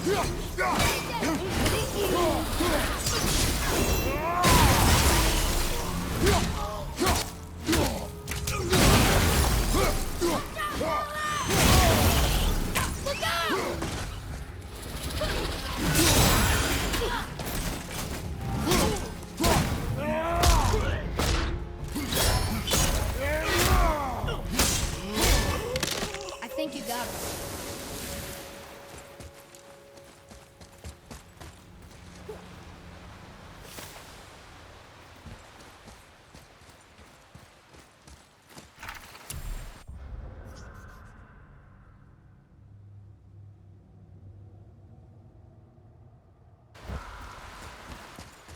I think you got it.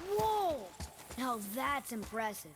Whoa! Now that's impressive.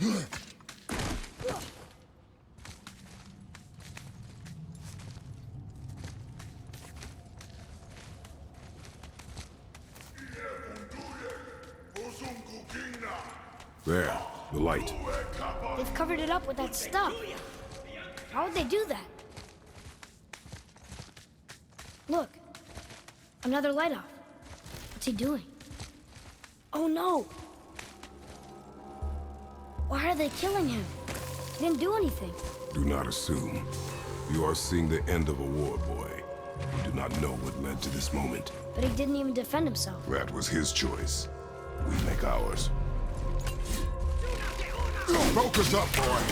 There, the light. They've covered it up with that stuff. How would they do that? Look. Another light off. What's he doing? Oh no! Why are they killing him? He didn't do anything. Do not assume. You are seeing the end of a war, boy. You do not know what led to this moment. But he didn't even defend himself. That was his choice. We make ours. Focus up, boy!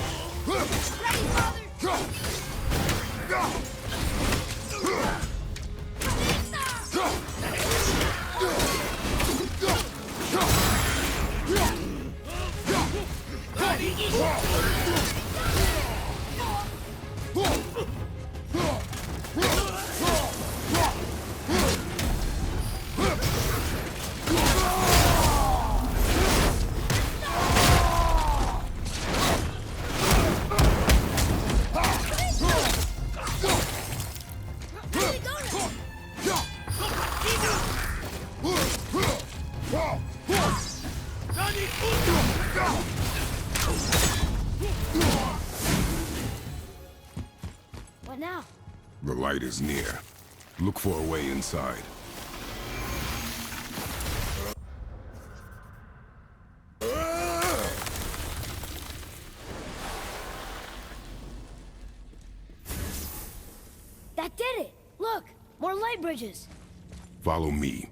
What now? The light is near. Look for a way inside. That did it! Look! More light bridges! Follow me.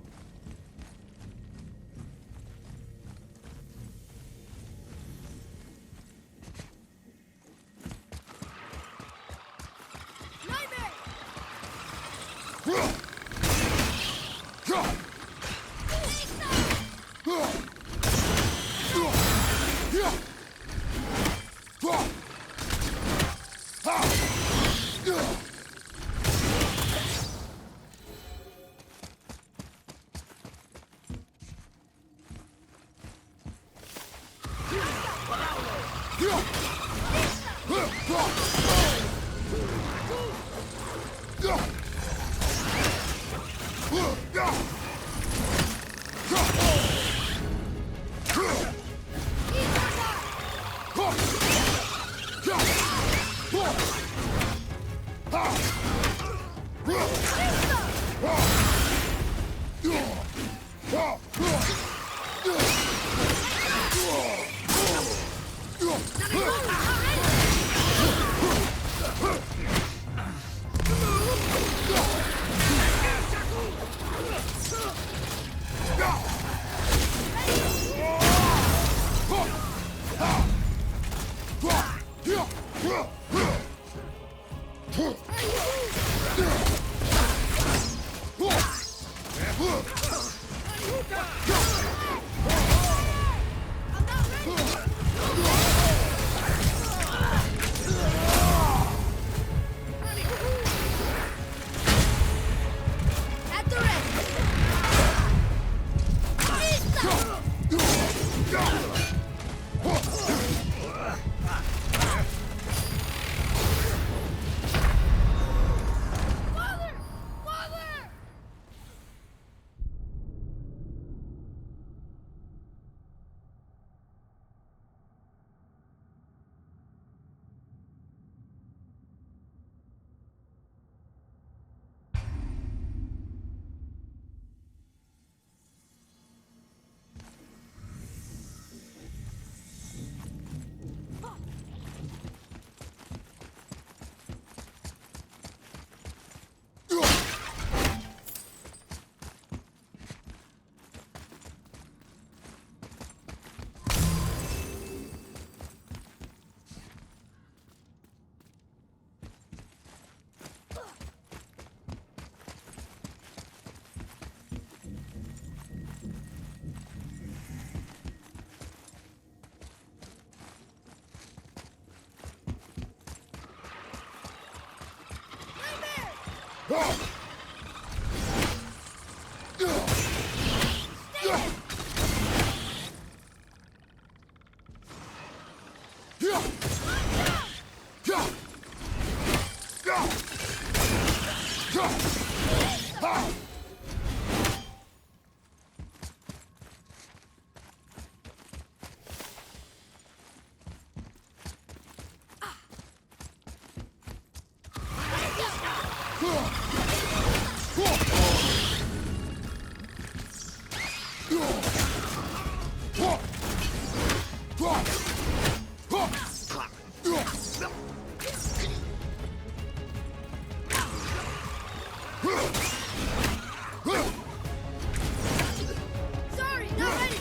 Sorry, not ready.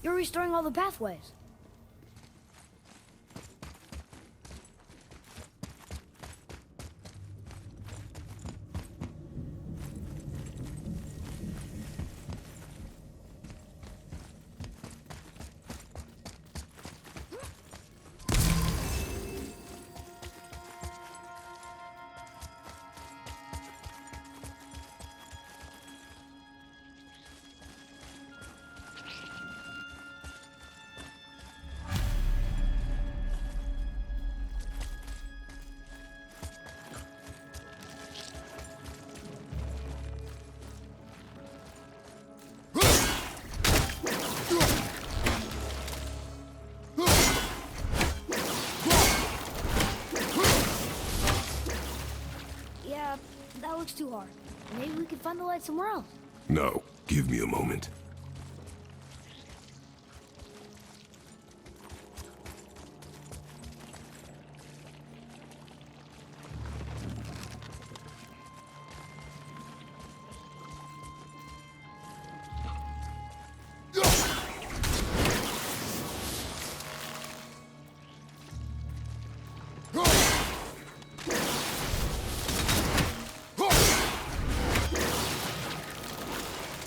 You're restoring all the pathways. Yeah, that looks too hard. Maybe we can find the light somewhere else. No, give me a moment.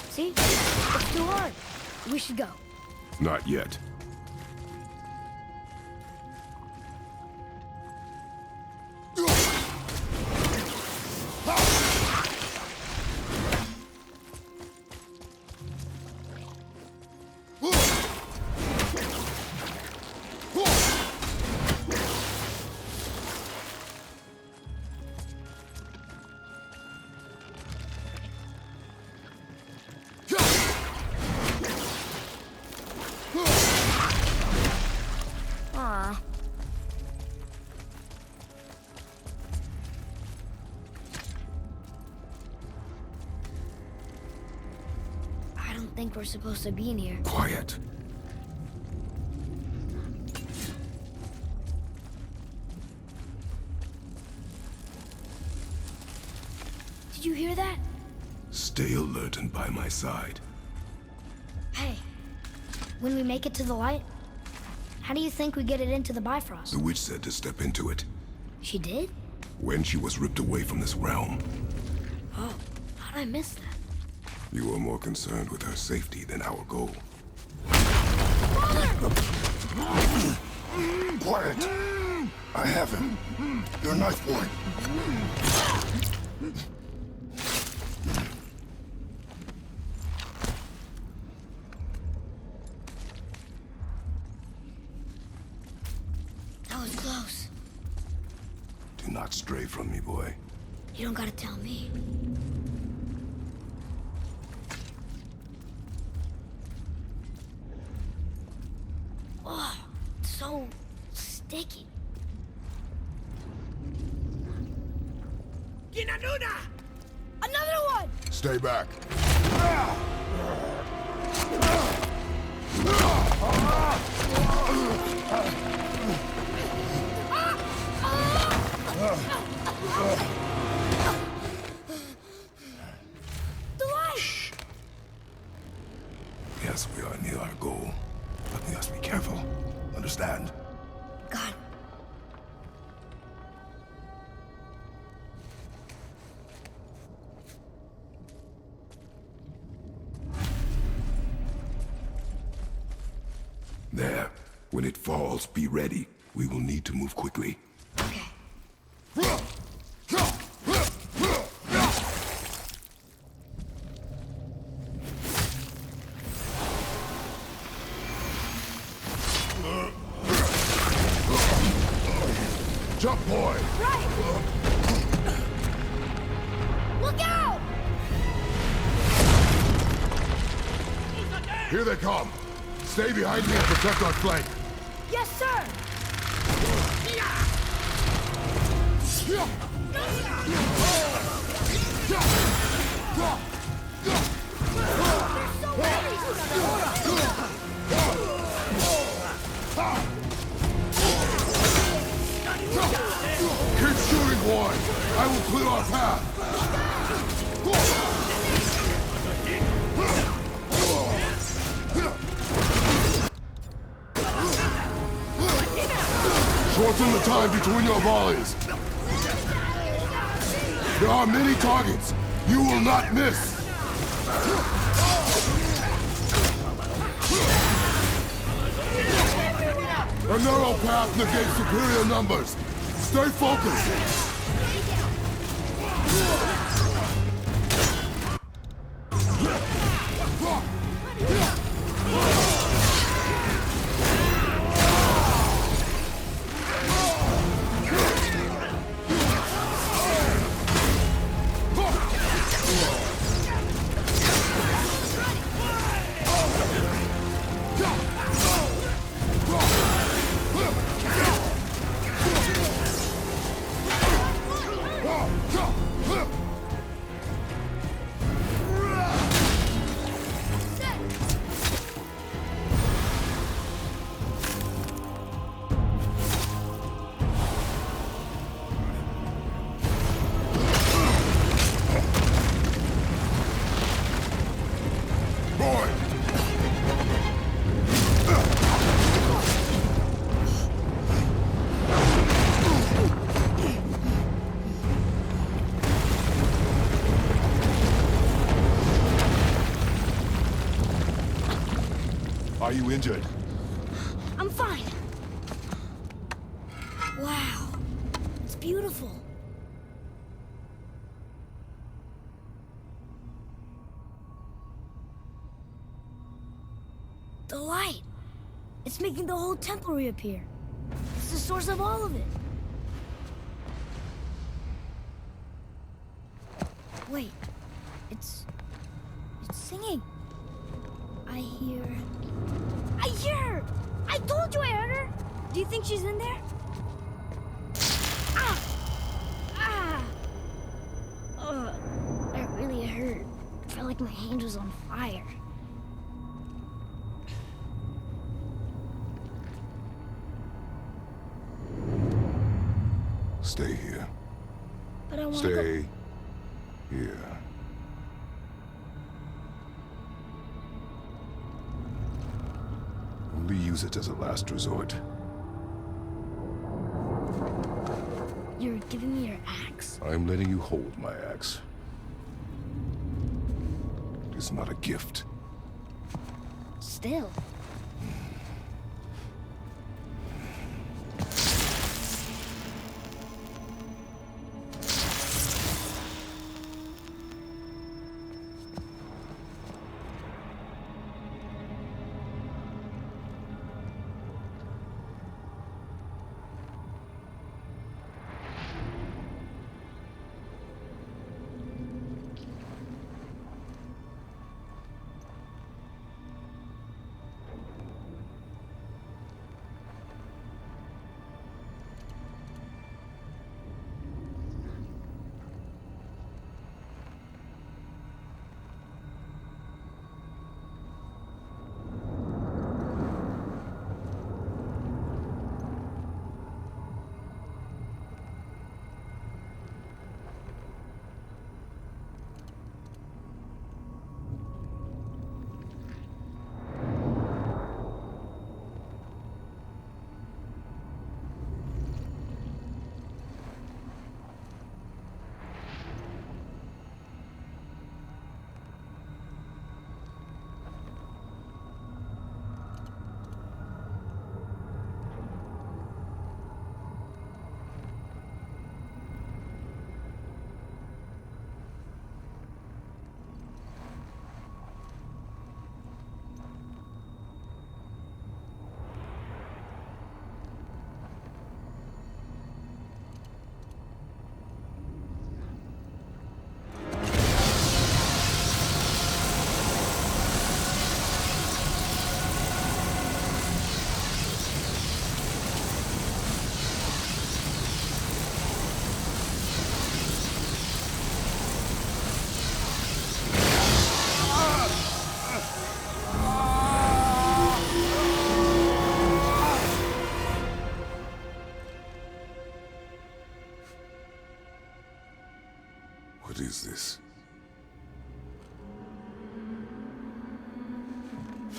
See? It's too hard. We should go. Not yet. Aw. I don't think we're supposed to be in here. Quiet. Did you hear that? Stay alert and by my side. Hey, when we make it to the light, how do you think we get it into the Bifrost? The witch said to step into it She did? when she was ripped away from this realm. Oh, how'd I miss that? You are more concerned with her safety than our goal. Quiet! I have him. You're a knife boy. That was close. Do not stray from me, boy. You don't gotta tell me. Oh, so sticky. Another one! Stay back. The light! Yes, we are near our goal, but we must be careful. Understand? God. There. When it falls, be ready. We will need to move quickly. Okay. Jump, boy! Right! Look out! Here they come! Stay behind me and protect our flank! Yes, sir! There's so many! Keep shooting, boy! I will clear our path! Shorten the time between your volleys! There are many targets! You will not miss! A narrow path negates superior numbers! Stay focused! Are you injured? I'm fine. Wow. It's beautiful. The light. It's making the whole temple reappear. It's the source of all of it. Wait. It's singing. I hear her! I told you I heard her! Do you think she's in there? Ah! Ah! That really hurt. I felt like my hand was on fire. Stay here. But I want to go... Stay here. Only use it as a last resort. You're giving me your axe? I'm letting you hold my axe. It is not a gift. Still.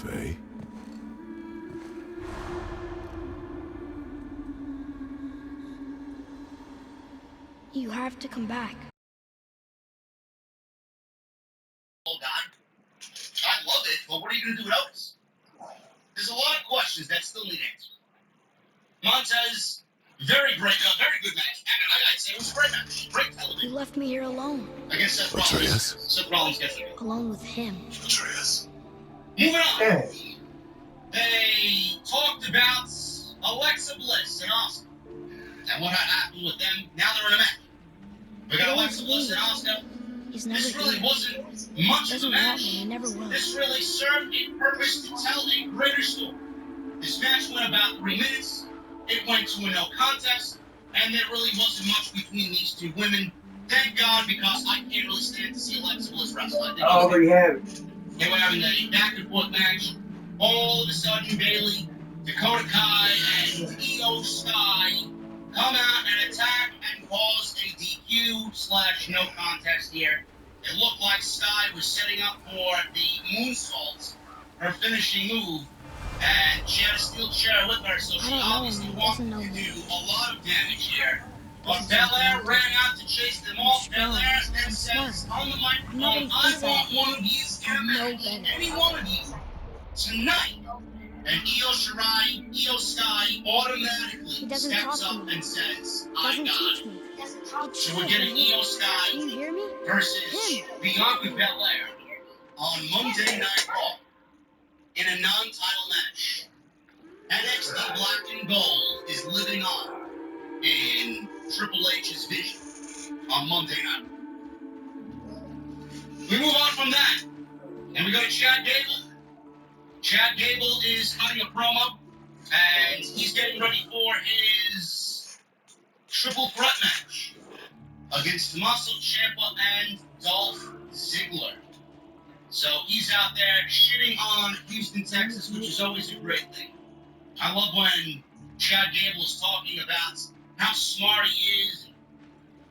Faye. You have to come back. Oh God, I love it, but what are you going to do with Otis? There's a lot of questions that still need answers. Montez, very good match. I'd say it was a great match. Great television. You left me here alone. Against Seth Rollins. Atreus? Seth Rollins gets it. Alone with him. Atreus. Moving on. They talked about Alexa Bliss and Asuka. And what had happened with them. Now they're in a match. We got Alexa Bliss and Asuka. He's never This really here. wasn't much of a Doesn't want match. me. He never will. This really served a purpose to tell a greater story. This match went about 3 minutes. It went to a no contest, and there really wasn't much between these two women. Thank God, because I can't really stand to see Alexa Bliss wrestle. I already have it. They were having a back and forth match. All of a sudden, Bayley, Dakota Kai, and Io Sky come out and attack and cause a DQ/no contest here. It looked like Sky was setting up for the moonsault, her finishing move, and she had a steel chair with her, so she obviously wanted to do a lot of damage here. But Belair ran out to chase them off. Belair then says on the microphone, I want one of these in a match, any one of you, tonight. And Io Sky automatically steps up and says, I got it. So we're getting Io Sky versus Bianca Belair on Monday Night Raw in a non-title match. NXT Black and Gold is living on in Triple H's vision on Monday night. We move on from that, and we go to Chad Gable. Chad Gable is cutting a promo, and he's getting ready for his triple threat match against Tommaso Ciampa and Dolph Ziggler. So he's out there shitting on Houston, Texas, which is always a great thing. I love when Chad Gable is talking about how smart he is,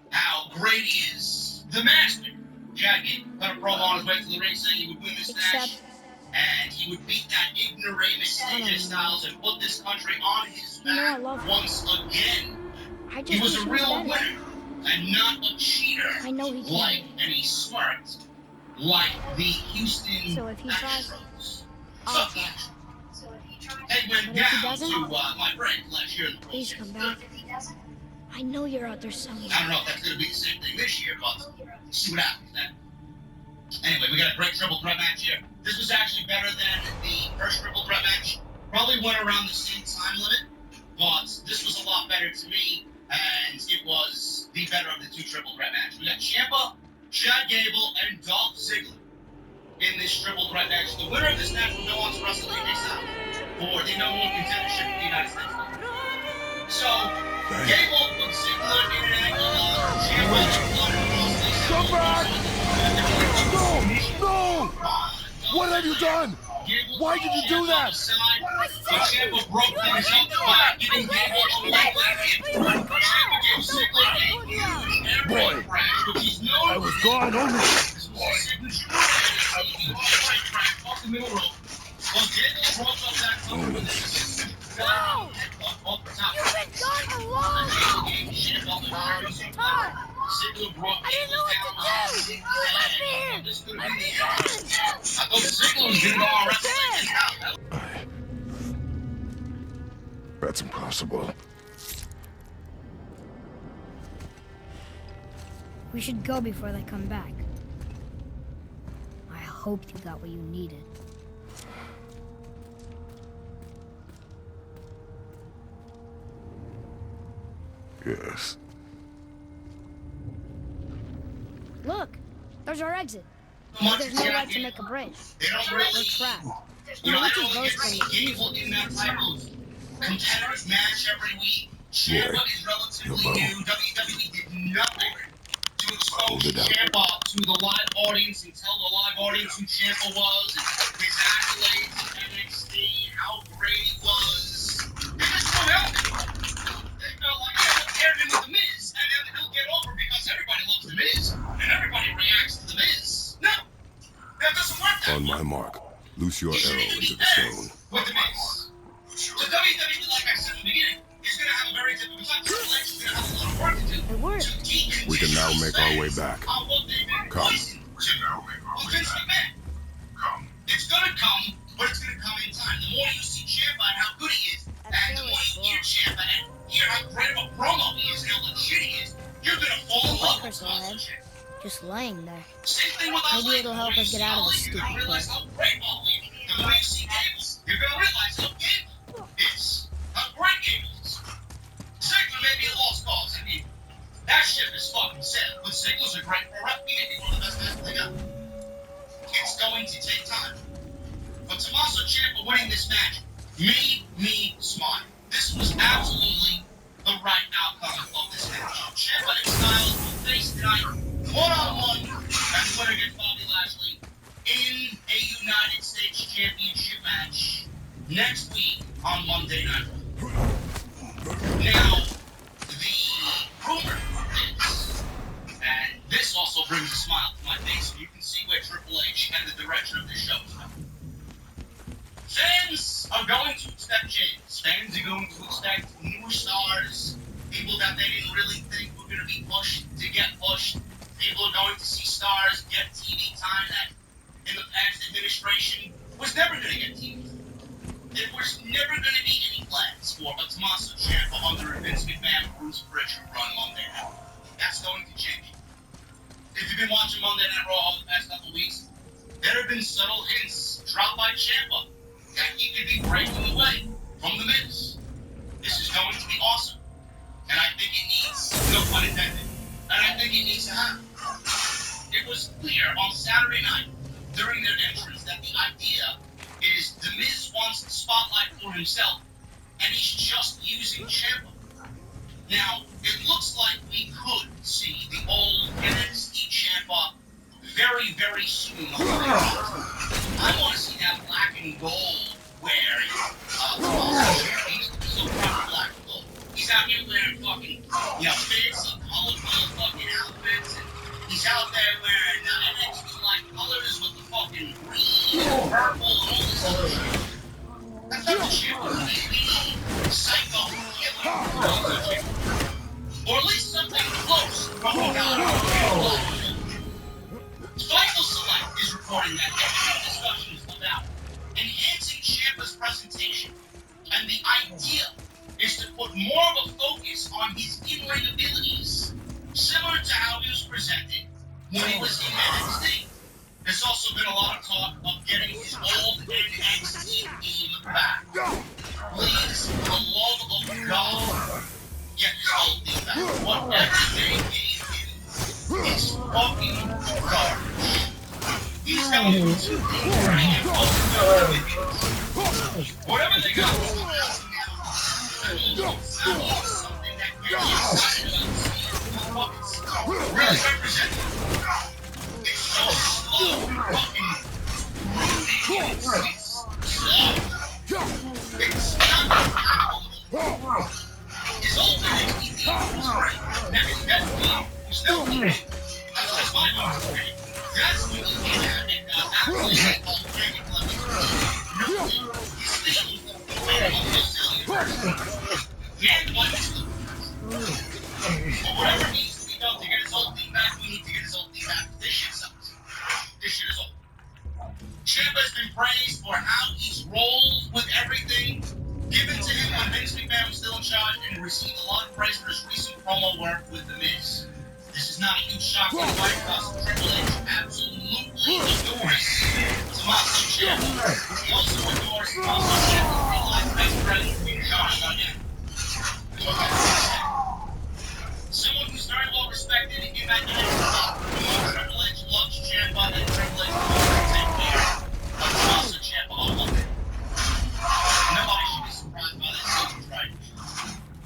how great he is. The master, Chad Gable, cut a promo on his way to the ring saying he would win this match, and he would beat that ignoramus AJ Styles and put this country on his back once again. He was a real winner and not a cheater. I know he can. Like, and he's smart, like the Houston So if he tries, I'll try. They went down to my friend last year in the please come back. I know you're out there somewhere. I don't know if that's going to be the same thing this year, but see what happens then. Anyway, we got a great triple threat match here. This was actually better than the first triple threat match. Probably went around the same time limit, but this was a lot better to me, and it was the better of the two triple threat matches. We got Ciampa, Chad Gable, and Dolph Ziggler in this triple threat match. The winner of this match will go on to wrestle AJ Styles for the number one contendership in the United States. So, Gable put Ziggler in an angle. Come back! No! What have you done? Why did you do that? Ciampa broke things up by giving Gable a leg kick. Ciampa gave Ziggler a huge air raid crash, which he's known I was gone only. This was a signature move. Off the middle rope. Well, Gable broke up that cover. No! You've been gone a long time! I didn't know what to do! You left me here! I'm dead! I thought Ziggler was going to go on wrestling. That's impossible. We should go before they come back. I hope you got what you needed. Yes. Look, there's our exit. There's no right to make a bridge. They don't We're really, trapped. you know, Which they is don't get most Gable in that type of competitive match every week. Ciampa is relatively new. WWE did nothing to expose Ciampa to the live audience and tell the live audience who Ciampa was and his accolades in NXT, how great he was. They just don't help him. They felt like they compared him with The Miz, and then he'll get over because everybody loves The Miz, and everybody reacts to The Miz. No, that doesn't work that On way. my mark. Loose your arrow into the stone. With the Miz. So WWE, like I said in the beginning, is going to have a very difficult time. Triple H is going to have a lot of work to do. It worked. To decondition We can now make our way back. on what they've been Come. poisoned to. Well, Vince McMahon. Come. It's going to come, but it's going to come in time. The more you see Ciampa and how good he is, and the more you hear Ciampa and hear how great of a promo he is and how legit he is, you're going to fall in love with Personal head. Ciampa. Just laying there. Same thing with Maybe it'll help us get out of this You're stupid gonna realize place. how great Ali is. The more you see Gable, you're gonna realize how Gable is. How great Gable is. Ziggler may be a lost cause. I mean, that ship is fucking set. But Ziggler's a great pro rep. He may be one of the best guys they got. It's going to take time. But Tommaso Ciampa winning this match made me smile. This was absolutely the right outcome of this match. Ciampa and Styles will face tonight one-on-one as winner against Bobby Lashley in a United States Championship match next week on Monday Night Raw. Now, the rumor is, and this also brings a smile to my face, and you can see where Triple H and the direction of this show is going. Fans are going to expect changes. Fans are going to expect newer stars, people that they didn't really think were going to be pushed to get pushed. People are going to see stars get TV time that in the past administration was never going to get TV time. There was never going to be any plans for a Tommaso Ciampa under a Vince McMahon, Bruce Prichard run Monday Night Raw. That's going to change. If you've been watching Monday Night Raw over the past couple weeks, there have been subtle hints dropped by Ciampa that he could be breaking away from the Miz. This is going to be awesome. And I think it needs, no pun intended, and I think it needs to happen. It was clear on Saturday night during their entrance that the idea is The Miz wants the spotlight for himself, and he's just using Ciampa. Now, it looks like we could see the old NXT Ciampa very, very soon on the I want to see that black and gold wearing he's so proper black and gold. He's out here wearing fucking, fancy, colorful fucking outfits, and he's out there wearing NXT-like colors with the fucking green and purple and all this other shit. That's not the shit with the psycho killer. Or at least something close from what God. Fightful Select is reporting that every discussion is about enhancing Ciampa's presentation, and the idea is to put more of a focus on his in-ring abilities, similar to how he was presented when he was in NXT. There's also been a lot of talk of getting his old NXT team back. Please, for the love of God, get his old team back. Whatever they gave him is fucking garbage. He's going to bring it over whatever they got something that you're excited about seeing really represented. It's so slow, fucking rooted. It's slow. It's not powerful. His old NXT team was great. Now his best team was still great. That's my opinion. That's what he had and absolutely alternative level. No, he's staying and what is the but whatever needs to be done to get his old team back, we need to get his old team back. This shit sucks. This shit is old. Ciampa's been praised for how he's rolled with everything given to him when Vince McMahon was still in charge, and received a lot of praise for his recent promo work with The Miz. This is not a huge shock for the White House. Triple H absolutely adores Tommaso Ciampa. He also adores Tommaso Ciampa, real-life best friend in Josh Garnett. Someone who's very well respected in that NXT. Triple H loves Ciampa, and Triple H will take care of Tommaso Ciampa on Monday. Nobody should be surprised by this, right?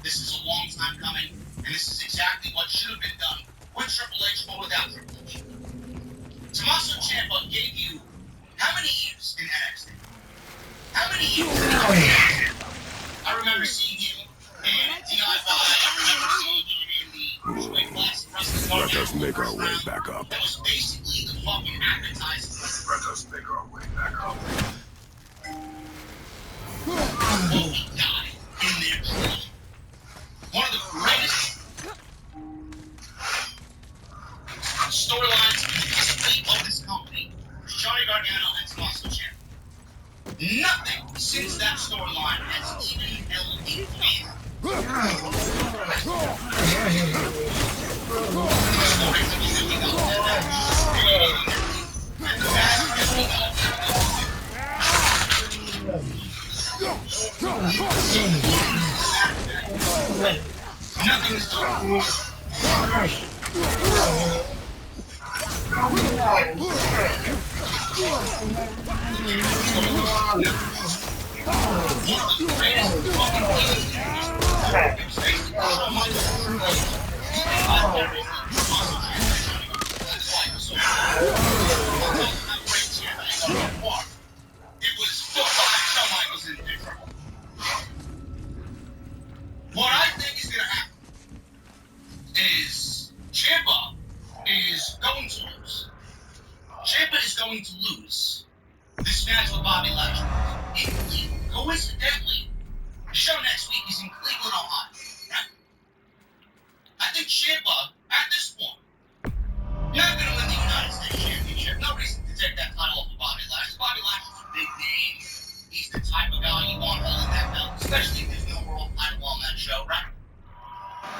This is a long time coming, and this is exactly what should have been done with Triple H or without Triple H. Tommaso Ciampa gave you how many years in NXT? How many years in NXT? I remember seeing him in DIY. I remember seeing him in the Cruiserweight Classic Wrestling. Let us make our way back up. That was basically the fucking advertising. Let us make our way back up. Johnny Gargano and Tommaso Ciampa. Nothing since that storyline has even held a candle. Nothing is done. What I think is going to happen is Ciampa is going to lose. Ciampa is going to lose this match with Bobby Lashley. Coincidentally, the show next week is in Cleveland, Ohio. Right? I think Ciampa, at this point, not going to win the United States Championship. No reason to take that title off of Bobby Lashley. Bobby Lashley's a big name. He's the type of guy you want holding that belt, especially if there's no world title on that show, right?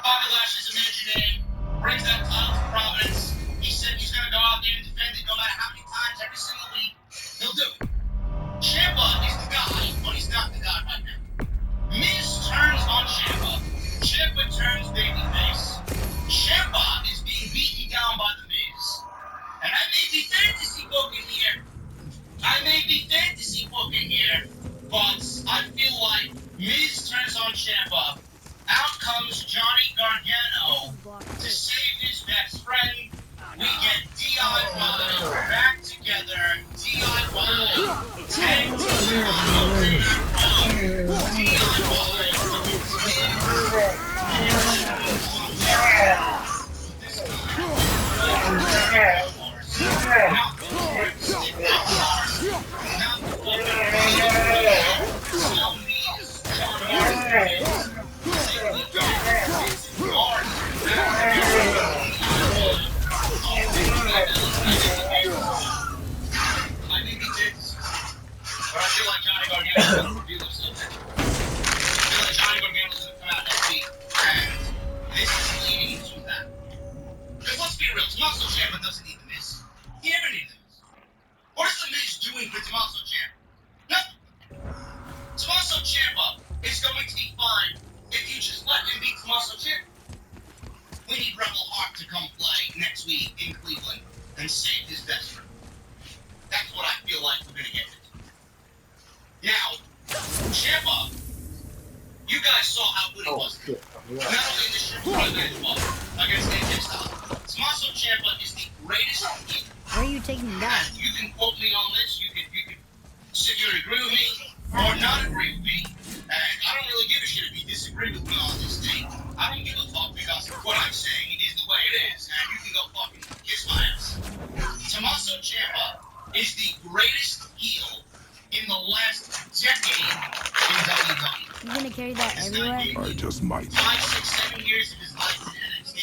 Bobby Lashley's a major name, brings that title to Providence. He said he's going to go out there and defend it no matter how many times every single week. He'll do it. Ciampa is the guy, but he's not the guy right now. Miz turns on Ciampa. Ciampa turns babyface. Ciampa is being beaten down by the Miz. And I may be fantasy booking here. But I feel like Miz turns on Ciampa. Out comes Johnny Gargano to save his best friend. We get DIY back together. DIY tag team and save his best friend. That's what I feel like we're gonna get. Now, Ciampa, you guys saw how good he was. Not only in the ship, but as well against AJ Styles. Tommaso Ciampa is the greatest heel. Where are you taking me down? You can quote me on this. You can sit here and agree with me or not agree with me. And I don't really give a shit if you disagree with me on this thing. I don't give a fuck because what I'm saying is the way it is, and you can go fucking kiss my ass. Tommaso Ciampa is the greatest heel in the last decade in WWE. You gonna carry that everywhere? I just might. 5, 6, 7 years of his life in NXT,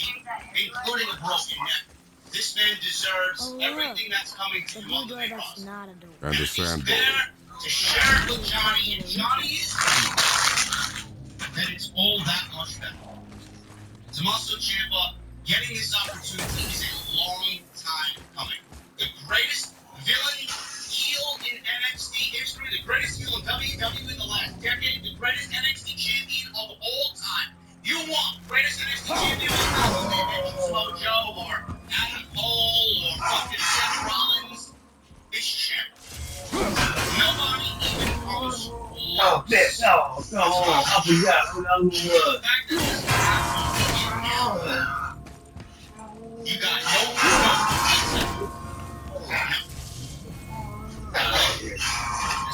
including a broken neck. This man deserves everything that's coming to him on the main roster. Not a door. And the He's sandball. there to share it with Johnny, and Johnny is then it's all that much better. Tommaso Ciampa getting this opportunity is a long time coming. The greatest villain heel in NXT history, the greatest heel in WWE in the last decade, the greatest NXT champion of all time. You want greatest NXT champion of all time? Samoa Joe or Adam Cole or fucking Seth Rollins? It's Ciampa. Nobody even comes close. No, I forgot what I was. The fact that this happened now, you got no. This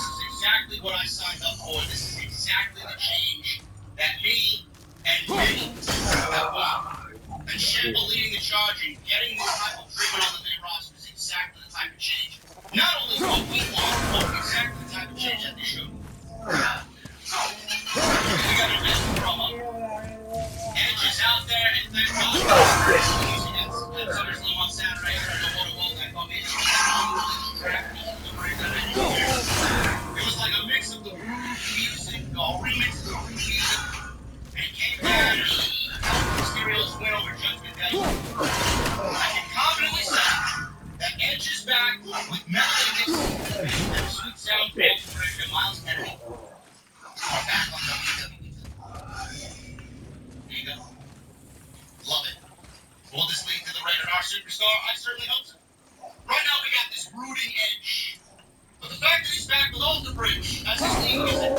is exactly what I signed up for. This is exactly the change that me and many have wanted. And Ciampa leading the charge and getting this type of treatment on the main roster is exactly the type of change. Not only what we want, but exactly the type of change that they should. We got a best promo. brooding edge. But the fact that he's back with Alter Bridge as his lead music,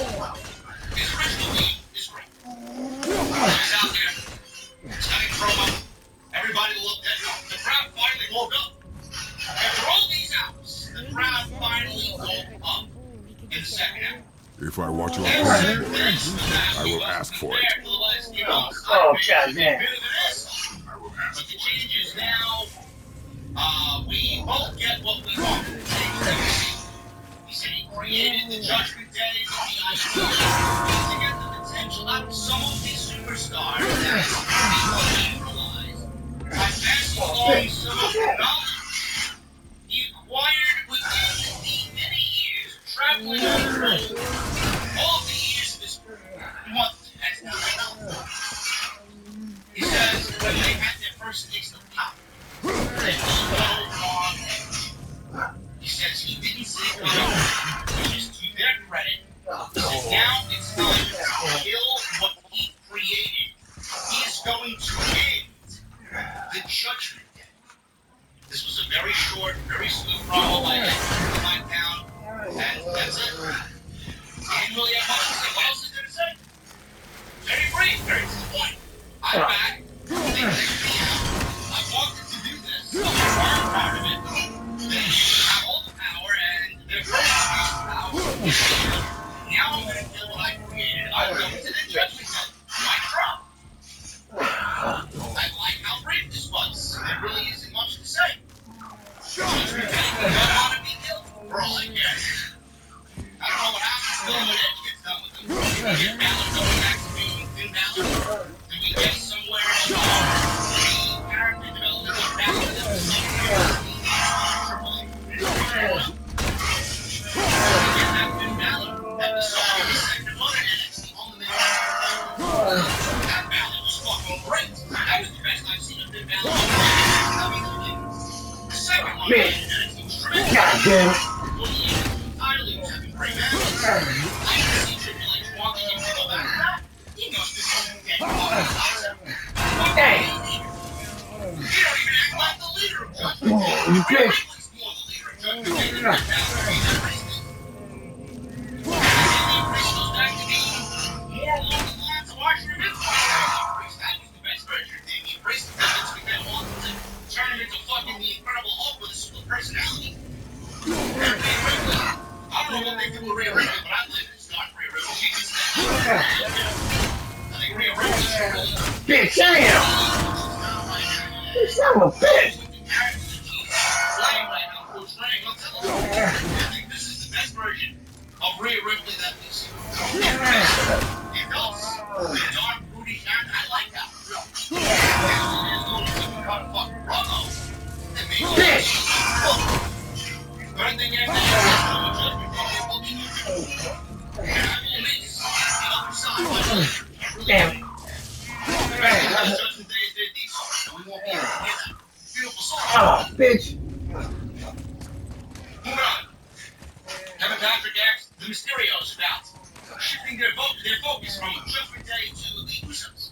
his original lead is great. He's out there, stunning promo. Everybody looked at him. The crowd finally woke up. After all these hours, the crowd finally woke up in the second half. If I want your opinion, I will ask for it. Oh, goddamn. But the change is now, we both get what we want. He said he created the Judgment Day with the idea to get the potential out of some of these superstars that he realized by passing along some of the knowledge he acquired within the many years of traveling on the road. All of the years of this month has now been. He says when they had their first taste of power, they all on edge. He says he didn't say it alone, which is to their credit. He says now it's time to kill what he created. He is going to end the Judgment Day. This was a very short, very sweet promo by SmackDown, and that's it. He didn't really have much to say. What else is there to say? Very brief, very to the point. I'm back. They kicked me out. I wanted to do this. I'm part of it. They have all the power and they're going to use the power. Now I'm going to kill what I created. I'm going to the Judgment Day. My crop. I like how brief this was. There really isn't much to say. Judgment Day don't want to be killed. For all I care. I don't know what happens to them when Edge gets done with them. Do we get Balor going back to being Finn Balor? Do we get somewhere in the character development of Balor that was Triple H? Do we get that Finn Balor that we saw in the second one in NXT on the main roster? That Balor was fucking great. That was the best I've seen of Finn Balor. The second one in NXT was tremendous. God damn it. Entirely was having great matches. I didn't see Triple H wanting him to go back to that. He must have been dead. Hey. You don't even act like the leader of Judgment Day. You bitch. Ripley's more the leader of Judgment Day than Finn Balor is at Priestley. Priest goes back to being more along the lines of Archer and Vince McMahon. That was the best version of Damien Priest that Vince McMahon wanted to turn him into fucking the Incredible Hulk with a split personality. Ripley, I don't know what they do with Rhea Ripley, but I'd like to start Rhea Ripley. She can stay. I think Rhea Ripley should really... Bitch, damn. You son of a bitch. I think this is the best version of Rhea Ripley that we've seen. It does. The dark, broody character, I like that. It's going to be kind of fucking promo. Bitch. But I think after that, Judgment Day will be new. And I will miss the other side. Damn. Judgment Day is their deep side, and we won't be able to hear that beautiful song. Oh, bitch. Moving on. Kevin Patrick asked the Mysterios about shifting their focus from Judgment Day to the Usos.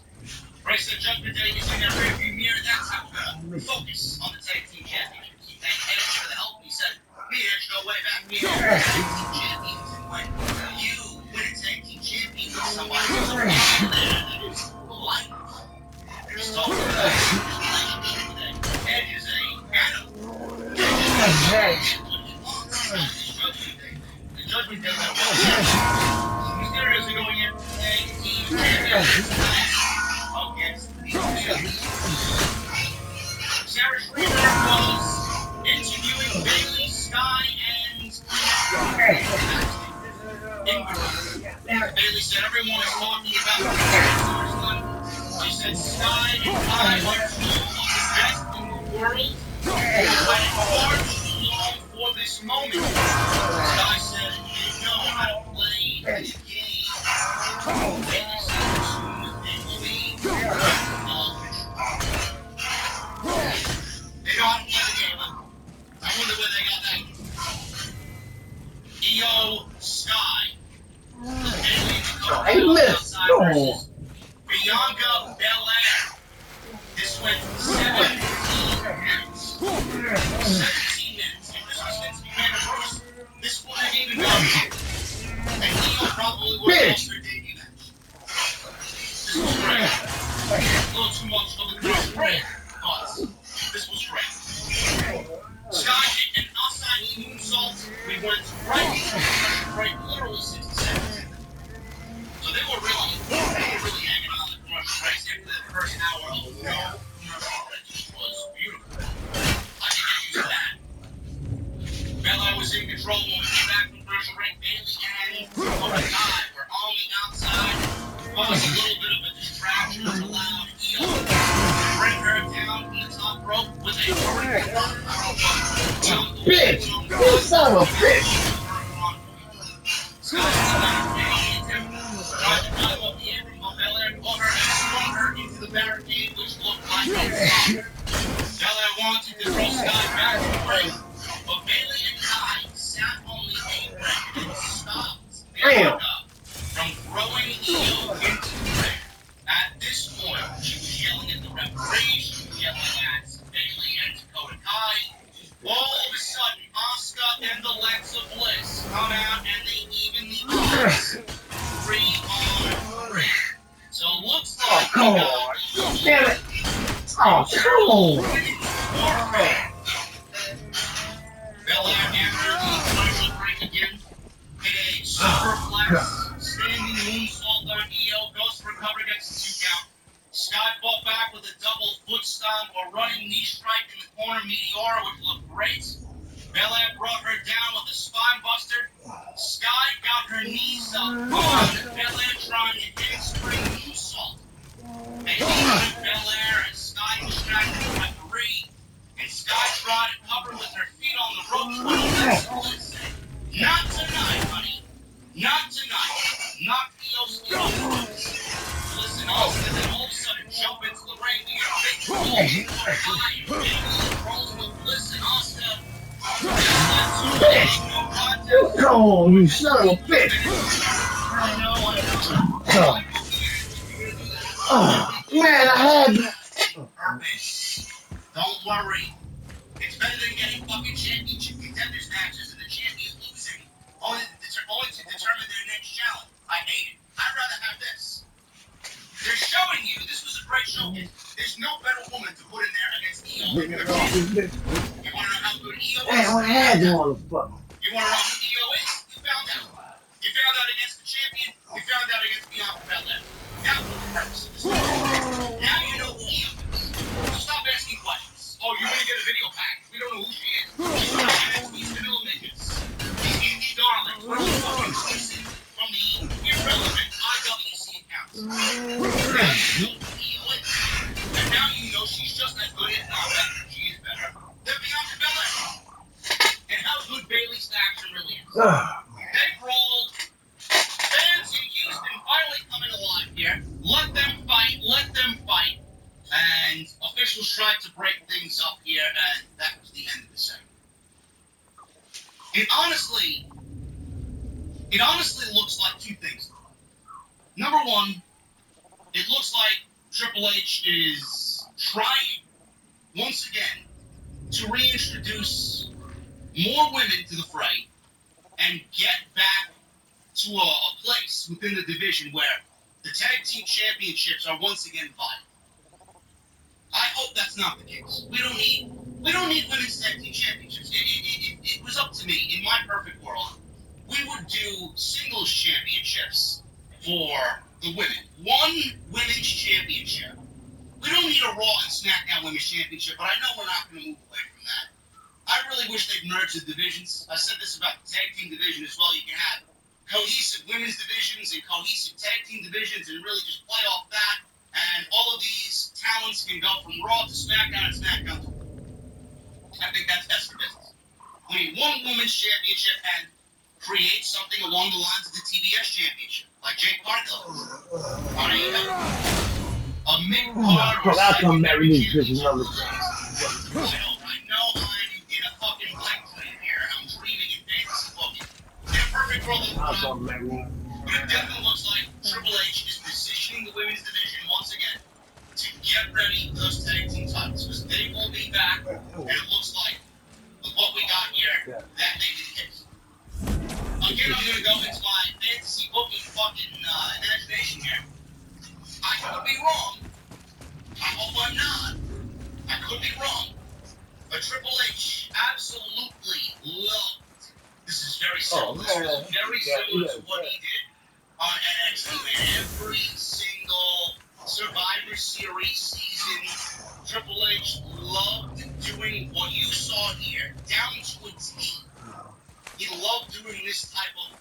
Bryce said Judgment Day is in their rearview mirror. That's how we're focus on the tag team championships. He thanked Edge for the help. He said, "Me and Edge go way back. Me and Edge are tag team champions. And when you win a tag team champion with somebody who's a man that is life, there's talking about his relationship today. Edge is a animal. The Judgment Day that was Mysterios are going in tag team champions against the Usos. Sarah Schreiber was interviewing Bailey, Sky, and Bailey said everyone is talking about the She said Sky and I are two of the best in the world. But far too long for this moment. Sky said, you know how to play the game. Bailey said as soon as they will be all control. They know how to play the game, huh? I wonder where they got that. Io Sky. I missed. No. Bianca Belair. This went 17 minutes. 17 minutes. It was Vince McMahon result, we went right into the break literally 60 seconds. So they were really hanging on the commercial breaks after the first hour of no commercial break, which was beautiful. I can get used to that. Bella was in control when we came back from commercial break. Bailey and Cobra Kai were on the outside. Caused a little bit of a distraction, which allowed Io to bring her down from the top rope with a Bitch! You son of a bitch! Scott tried to climb up the apron while Belair caught her and swung her into the barricade, which looked like a stop. Belair wanted to throw Scott back to the ring, but Bailey and Kai sat on the apron and stopped Bianca from throwing Io into the ring. At this point, she was yelling at the referee, she was yelling at Bailey and Dakota Kai. All of a sudden, Asuka and Alexa Bliss come out and they even the odds. 3-on-3. So it looks like Come on! Damn it! Oh, come on! Belair after the commercial break again hit a superflex, standing moonsault on Io, goes for cover, gets the 2 count. Scott fought back with a double foot stomp or running knee strike in the corner Meteora, which looked great. Belair brought her down with a spine buster. Sky got her knees up on Belair trying to handspring moonsault. They beat Belair and Sky distracted the referee. And Sky tried to cover with her feet on the ropes, but Alexa said, "Not tonight, honey. Not tonight. Knock Io skin off the ropes." Listen, Austin, then all of a sudden jump into the ring. We are big high. Rolling with Bliss and Asuka. Come on, you son of a bitch! I know. Oh, man, I had that. Don't worry. It's better than getting fucking championship contenders matches and the champion losing only to determine their next challenge. I hate it. I'd rather have this. They're showing you this was a great showcase. There's no better woman to put in there against Io. You want to know how good Io is? Damn, I had the motherfucker. You want to know who Io is? You found out. You found out against the champion. You found out against Bianca Belair. Now for the purpose of this. Now you know who Io is. So stop asking questions. Oh, you're gonna get a video pack. We don't know who she is. She's not NXT's vanilla midgets. These indie darlings. We're fucking exclusive from the irrelevant IWC accounts. Now you know who Io is. And now you know she's just as good, if not better. She is better than Bianca Belair. And how good Bailey's action really is. They brawled. Fans in Houston finally coming alive here. Let them fight. Let them fight. And officials tried to break things up here, and that was the end of the segment. It honestly looks like 2 things. Number one, it looks like Triple H is trying, once again, to reintroduce more women to the fray and get back to a place within the division where the tag team championships are once again vital. I hope that's not the case. We don't need women's tag team championships. It was up to me. In my perfect world, we would do singles championships for the women. One women's championship. We don't need a Raw and SmackDown women's championship, but I know we're not going to move away from that. I really wish they'd merge the divisions. I said this about the tag team division as well. You can have cohesive women's divisions and cohesive tag team divisions and really just play off that. And all of these talents can go from Raw to SmackDown and SmackDown to Raw. I think that's the business. We need one women's championship and create something along the lines of the TBS championship, like Jake Cargill. A mid-card or I'll marry these bitches another I know I'm in a fucking blank dream here. I'm dreaming in fantasy booking. In a perfect world, but it definitely looks like Triple H is positioning the women's division once again to get ready for those tag team titles, because they will be back, and it looks like with what we got here, that may be the case. Again, I'm going to go into my fantasy booking fucking imagination here. I could be wrong. I hope I'm not. I could be wrong. But Triple H absolutely loved very similar. This was very similar to what he did on NXT, man. Every single Survivor Series season, Triple H loved doing what you saw here, down to a T. He loved doing this type of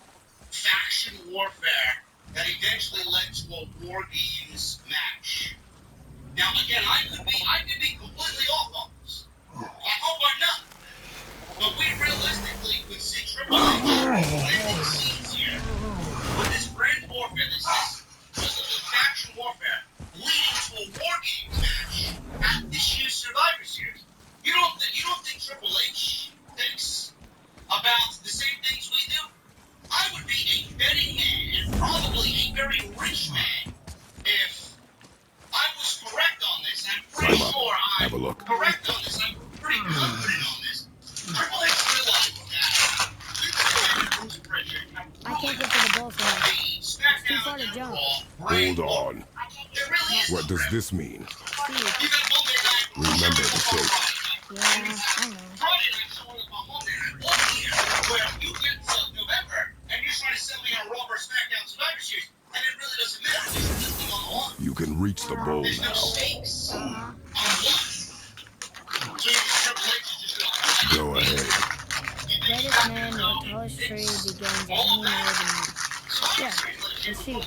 faction warfare that eventually led to a War Games match. Now, again, I could be completely off on this. I hope I'm not. But we realistically could see Triple H planting seeds here with this brand warfare, this faction warfare, leading to a War Games match at this year's Survivor Series. You don't think Triple H thinks about the same things we do? I would be a betting man and probably a very rich man if I was correct on this. I'm pretty sure Have a look. correct on this. I'm pretty confident on this. Triple H realized that I can't get to the ball from here. It's too far to jump. Hold on. What does this mean? Steve. Remember the shape. Yeah, I know. Friday night showing up on Monday night, one year, where you get to November and you're trying to sell me on Raw vs. SmackDown Survivor Series, and it really doesn't matter. There's nothing on the line. You can reach the bowl There's no now. stakes on what. So you think Triple H is just going to Go ahead. Greatest man with tallest tree begins any more than me. Yeah, let's see.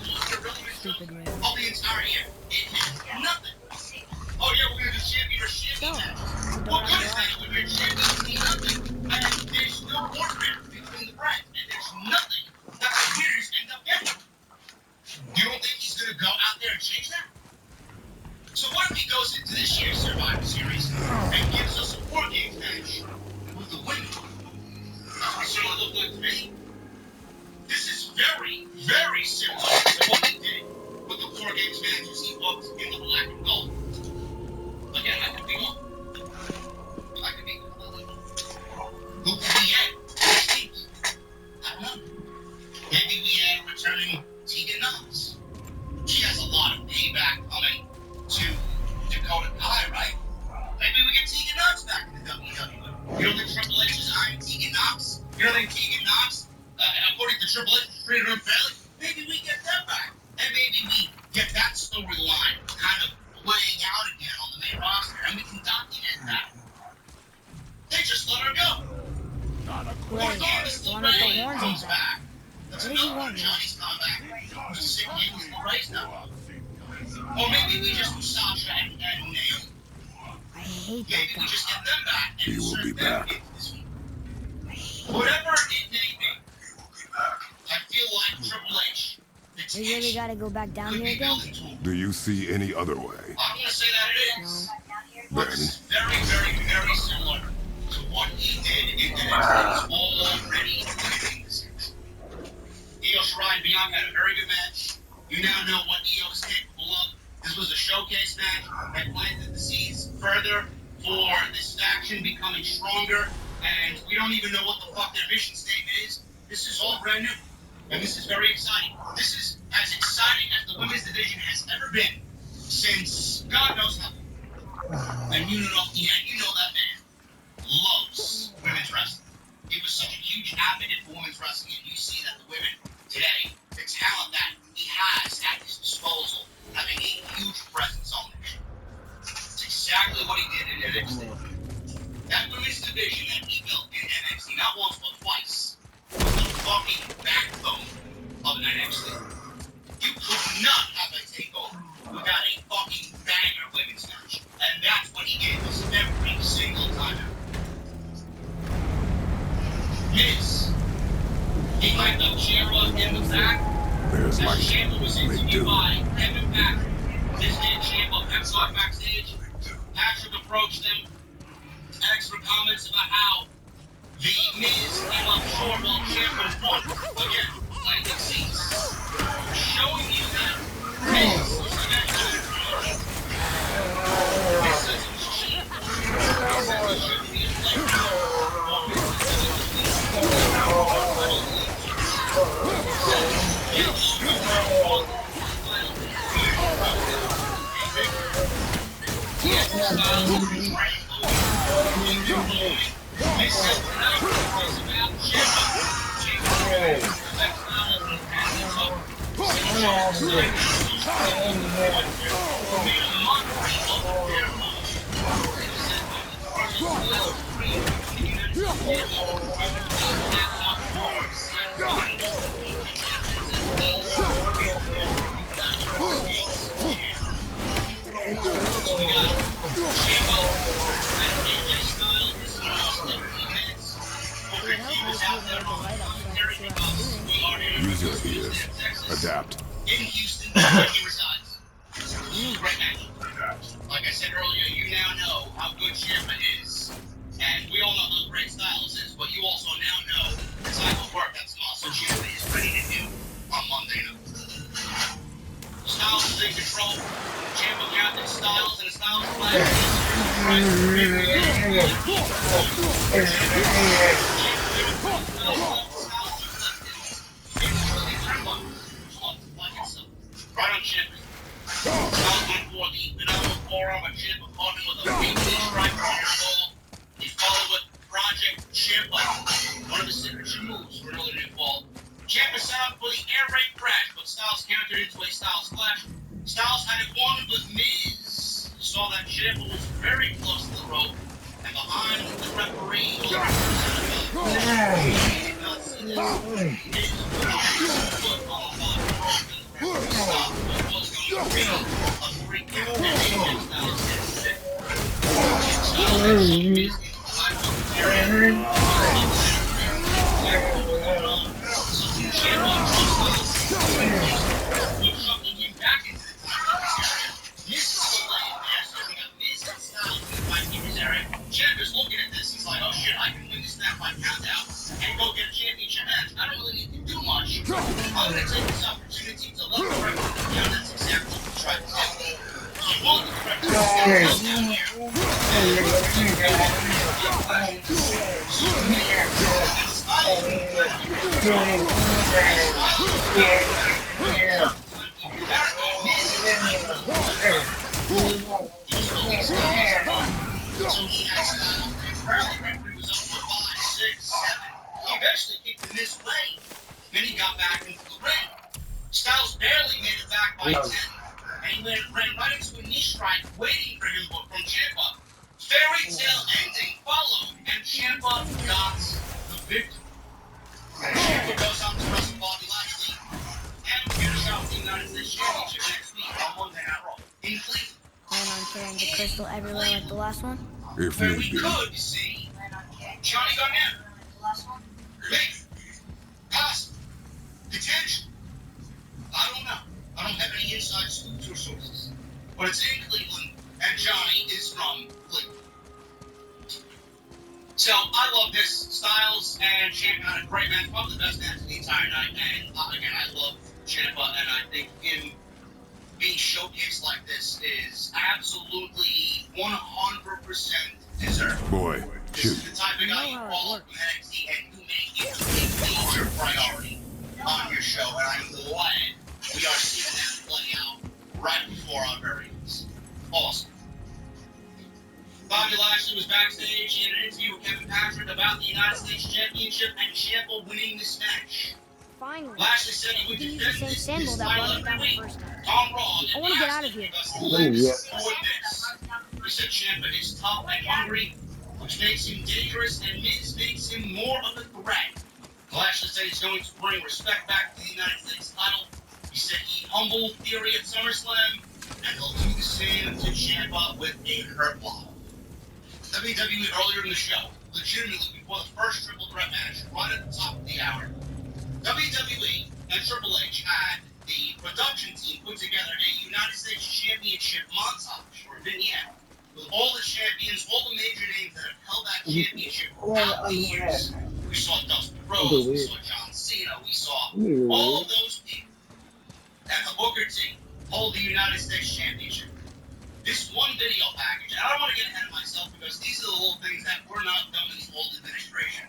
Stupid man. all the entire year? It meant nothing. Oh yeah, we're gonna do champion or champion match. What good is that when your champions mean nothing? And there's no warfare between the brands, and there's nothing that the winners end up getting. You don't think he's gonna go out there and change that? So what if he goes into this year's Survivor Series and gives us a War Games match with the winner? That's what it's gonna look like to me. This is very, very similar to what he did with the War Games matches he booked in the Black and Gold. Again, I could be wrong. I could be completely wrong. Who could we add? Steve? I don't know. Maybe we add returning Tegan Knox. She has a lot of payback coming to Dakota Kai, right? Maybe we get Tegan Knox back in the WWE. You don't think Triple H is eyeing Tegan Knox? You don't think Tegan Knox, according to Triple H, treated her fairly? Maybe we get that back. And maybe we get that storyline kind of playing out again on the main roster, and we can document that. They just let her go. Great. One of the horns comes is back. back. That's What does he another want now? Johnny's coming back. Just sit here with the race now. Or maybe we just do Sasha and Naomi. I hate that Maybe we guy. just get them back. And He will insert be them back. into this week. Whatever it may be, I feel like Triple H. We really gotta go back down could here be again? building to. Do you see any other way? I'm gonna say that it No. is. Then, It's very, very, very similar to what he did in NXT. Already winning the series. Io Shirai and Bianca had a very good match. You now know what Io is capable of. This was a showcase match that planted the seeds further for this faction becoming stronger. And we don't even know what the fuck their mission statement is. This is all brand new. And this is very exciting. This is as exciting as the women's division has ever been since God knows how. And you know that man loves women's wrestling. He was such a huge advocate for women's wrestling, and you see that the women today, the talent that he has at his disposal, having a huge presence on the show. It's exactly what he did in NXT. That women's division that he built in NXT, not once but twice, was the fucking backbone of NXT. You could not have a takeover without a fucking banger women's match. And that's what he gave us every single time out. Miz. He liked up Ciampa in the back. there's As light. Ciampa was Make interviewed do. by Kevin Patrick. Miz and Ciampa pep talk backstage. Patrick approached them, asked for comments about how the Miz came up short while Ciampa won. Again, planting seeds. Showing you that Miz is the next one. Miz says it was cheap. Miz says it shouldn't be a play. Well, Miz is Use your ears. Adapt. In Houston, where he resides. Right now. Like I said earlier, you now know how good Ciampa is. And we all know how great Styles is, but you also now know the type of work that Tommaso Ciampa is ready to do on Monday night. Styles is in control. Ciampa captain Styles and Styles right on Ciampa. Styles went for the phenomenal forearm, but Ciampa caught him with a weekly strike on your ball. He followed with Project Ciampa, one of his signature moves for another new fall. Ciampa set up for the air raid crash, but Styles countered into a Styles Clash. Styles had it won with Miz. Saw that Ciampa was very close to the rope, and behind the referee was he did not see that. Miz put his foot on the bottom rope. Stop what was going to be a 3 count, and Styles did sit. Styles had Miz in the side of the area. Ciampa shuffling him back into the time area. Miz is still laying there, so we got Miz and Styles in the 5 meters area. Ciampa's looking at this. He's like, oh shit, I can win this snap by countdown and go get a championship match. I don't really need to do much. I'm going to take this opportunity to let the record down. That's exactly what we tried to do. So he won the record down there. He eventually kicked in his way. Then he got back into the ring. Styles barely made it back by 10. And he ran right into a knee strike waiting for him from Ciampa. Fairy tale ending followed, and Ciampa got the victory. Ciampa goes on to wrestle Bobby Lashley and finish out the United States Championship next week on Monday Night Raw in Cleveland. Plan on carrying the crystal everywhere like the last one? If Where need we be. could see Johnny Garnett, maybe, possible, potential. I don't know. I don't have any inside scoops or sources. But it's in Cleveland, and Johnny is from Cleveland. So I love this. Styles and Ciampa had a great match, probably the best match of the entire night. And again, I love Ciampa, and I think him being showcased like this is absolutely 100% deserved. Boy, This shoot. is the type of guy you call up from NXT and you make it a major priority on your show, and I'm glad we are seeing that play out right before our very eyes. Awesome. Bobby Lashley was backstage in an interview with Kevin Patrick about the United States Championship and Ciampa winning this match. Finally. Lashley said he would You can defend use the same this symbol that title brought it down every the week first time. on Raw. I want to get out of here. He said Ciampa is tough and hungry, which makes him dangerous, and Miz makes him more of a threat. Lashley said he's going to bring respect back to the United States title. He said he humbled Theory at SummerSlam, and he'll do the same to Ciampa with a hurt bottle. WWE earlier in the show, legitimately before the first triple threat match, right at the top of the hour, WWE and Triple H had the production team put together a United States Championship montage or vignette with all the champions, all the major names that have held that championship throughout the years. We saw Dustin Rhodes, we saw John Cena, we saw all of those people and the Booker team hold the United States Championship. This one video package, and I don't want to get ahead of myself because these are the little things that were not done in the old administration.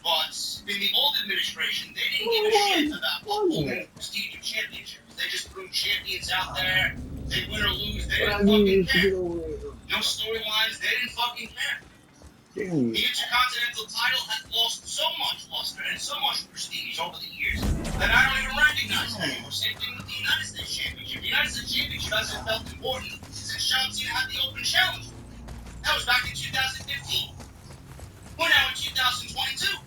But in the old administration, they didn't give a shit about holding prestigious championships. They just threw champions out there. They win or lose. They didn't fucking care. No storylines. They didn't fucking care. The Intercontinental title had lost so much luster and so much prestige over the years that I don't even recognize anymore. Same thing with the United States Championship. The United States Championship hasn't felt important since John Cena had the Open Challenge. That was back in 2015. We're now in 2022.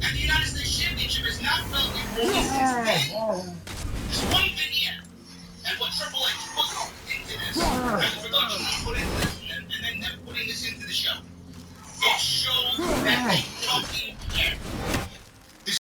And the United States Championship has not felt important since then. This one vignette and what Triple H put into this, and the production put into this, and then them putting this into the show. It shows that they fucking